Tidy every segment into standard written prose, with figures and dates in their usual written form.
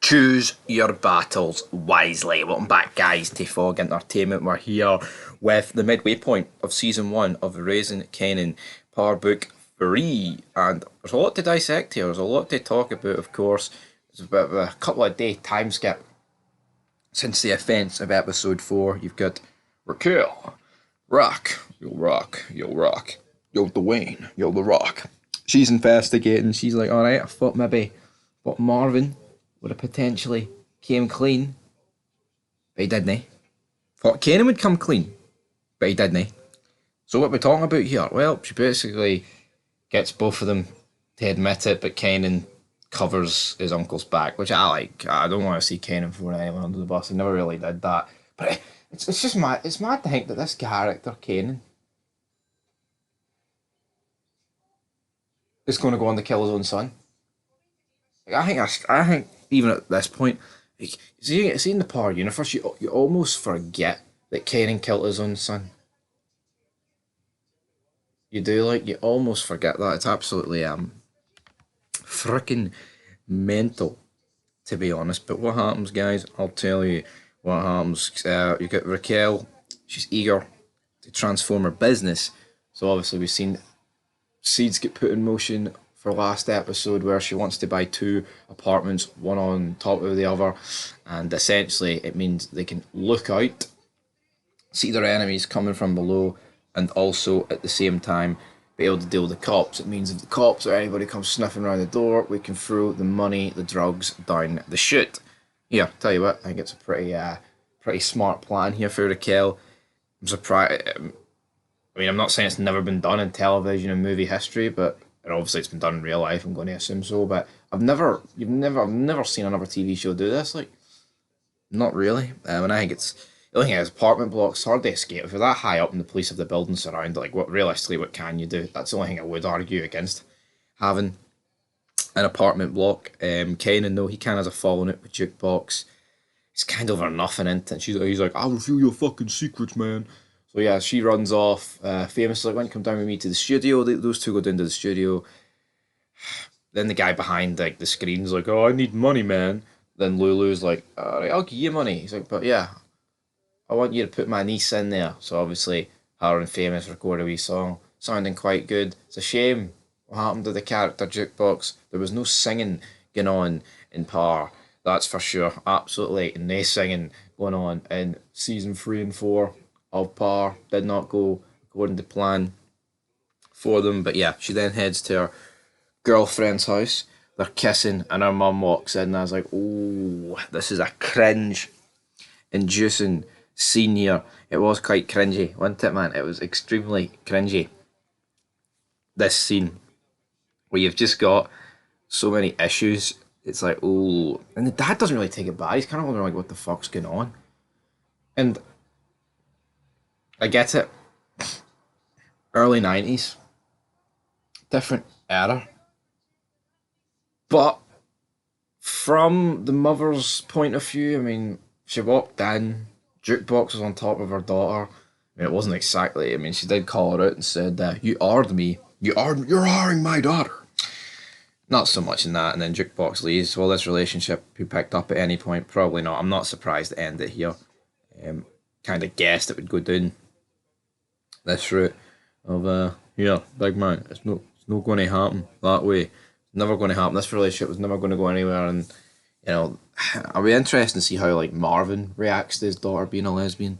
Choose your battles wisely. Welcome back, guys, to Fog Entertainment. We're here with the midway point of season 1 of Raising Kanan, Power Book 3. And there's a lot to dissect here, there's a lot to talk about, of course. There's a bit of a couple of day time skip since the events of episode 4. You've got Raquel, Rock, yo Dwayne, yo The Rock. She's investigating, she's like, alright, I thought maybe Marvin would have potentially came clean, but he didn't. Thought Kanan would come clean, but he didn't. So what we're talking about here? Well, she basically gets both of them to admit it, but Kanan covers his uncle's back, which I like. I don't want to see Kanan throwing anyone under the bus. I never really did that. But it's just mad. It's mad to think that this character, Kanan, is going to go on to kill his own son. I think even at this point, like, see in the Power universe, you almost forget that Kanan killed his own son. You do, like, you almost forget that. It's absolutely freaking mental, to be honest. But what happens, guys? I'll tell you what happens. You get Raquel. She's eager to transform her business. So obviously we've seen seeds get put in motion for last episode, where she wants to buy 2 apartments, one on top of the other, and essentially it means they can look out, see their enemies coming from below, and also at the same time be able to deal with the cops. It means if the cops or anybody comes sniffing around the door, we can throw the money, the drugs down the chute. Yeah, tell you what, I think it's a pretty smart plan here for Raquel. I'm surprised. I mean, I'm not saying it's never been done in television and movie history, but and obviously it's been done in real life, I'm going to assume so, but I've never seen another TV show do this, like, not really. And I think it's, the only thing is, apartment blocks, hard to escape. If you're that high up and the police have the buildings surrounded, like, realistically, what can you do? That's the only thing I would argue against having an apartment block. Kanan, though, he kind of has a falling out with Jukebox. He's kind of over nothing, and he's like, I'll reveal your fucking secrets, man. So yeah, she runs off. Famously, when you come down with me to the studio, those two go down to the studio. Then the guy behind like the screen's like, "Oh, I need money, man." Then Lulu's like, "Alright, I'll give you money." He's like, "But yeah, I want you to put my niece in there." So obviously, her and Famous record a wee song, sounding quite good. It's a shame what happened to the character Jukebox. There was no singing going on in Power. That's for sure. Absolutely, no singing going on in season 3 and 4 of Power. Did not go according to plan for them. But yeah, she then heads to her girlfriend's house. They're kissing, and her mum walks in, and I was like, oh, this is a cringe-inducing scene here. It was quite cringy, wasn't it, man? It was extremely cringy. This scene, where you've just got so many issues. It's like, oh, and the dad doesn't really take it bad. He's kind of wondering, like, what the fuck's going on? And I get it. Early 90s. Different era. But from the mother's point of view, I mean, she walked in, Jukebox was on top of her daughter. I mean, it wasn't exactly, I mean, she did call her out and said, you ard me. You're hiring my daughter. Not so much in that, and then Jukebox leaves. Will this relationship be picked up at any point? Probably not. I'm not surprised to end it here. Kind of guessed it would go down this route of yeah, big man, it's not going to happen that way. It's never going to happen. This relationship was never going to go anywhere, and you know, I'll be interested to see how like Marvin reacts to his daughter being a lesbian.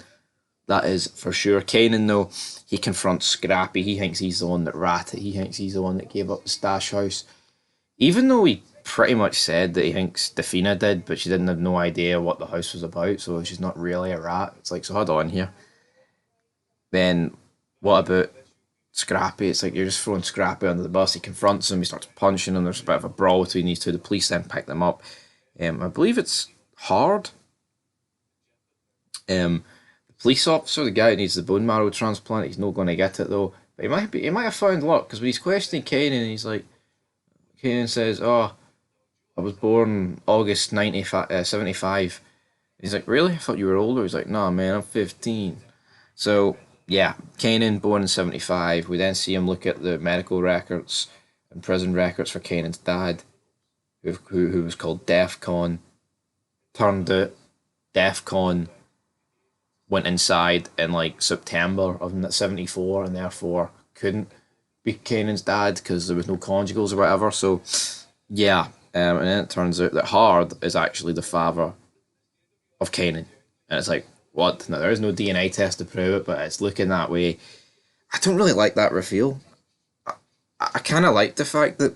That is for sure. Kanan, though, he confronts Scrappy. He thinks he's the one that ratted. He thinks he's the one that gave up the stash house, even though he pretty much said that he thinks Defina did, but she didn't have no idea what the house was about, so she's not really a rat. It's like, so hold on here. Then what about Scrappy? It's like you're just throwing Scrappy under the bus. He confronts him, he starts punching him, there's a bit of a brawl between these two. The police then pick them up. I believe it's Hard. The police officer, the guy who needs the bone marrow transplant, he's not going to get it though. But he might have found luck, because when he's questioning Kanan, he's like, Kanan says, "Oh, I was born August 75. He's like, "Really? I thought you were older." He's like, "Nah, man, I'm 15. So yeah, Kanan born in 75. We then see him look at the medical records and prison records for Kanan's dad, who was called DEF CON. turned out DEFCON went inside in like September of '74, and therefore couldn't be Kanan's dad because there was no conjugals or whatever. So yeah, and then it turns out that Hard is actually the father of Kanan, and it's like, what? Now there is no DNA test to prove it, but it's looking that way. I don't really like that reveal. I kind of like the fact that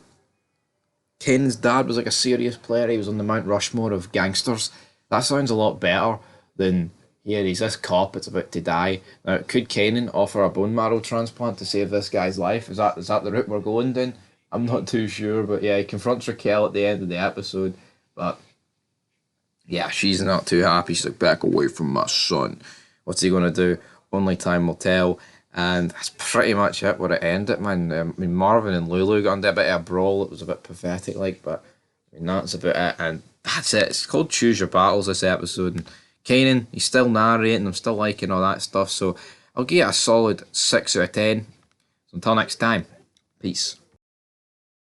Kanan's dad was like a serious player. He was on the Mount Rushmore of gangsters. That sounds a lot better than, yeah, he's this cop that's about to die. Now, could Kanan offer a bone marrow transplant to save this guy's life? Is that the route we're going down? I'm not too sure, but yeah, he confronts Raquel at the end of the episode. But yeah, she's not too happy. She's like, back away from my son. What's he going to do? Only time will tell. And that's pretty much it where it ended, man. I mean, Marvin and Lulu got into a bit of a brawl. It was a bit pathetic, like, but I mean, that's about it. And that's it. It's called Choose Your Battles, this episode. And Kanan, he's still narrating. I'm still liking all that stuff. So I'll give it a solid 6 out of 10. So until next time, peace.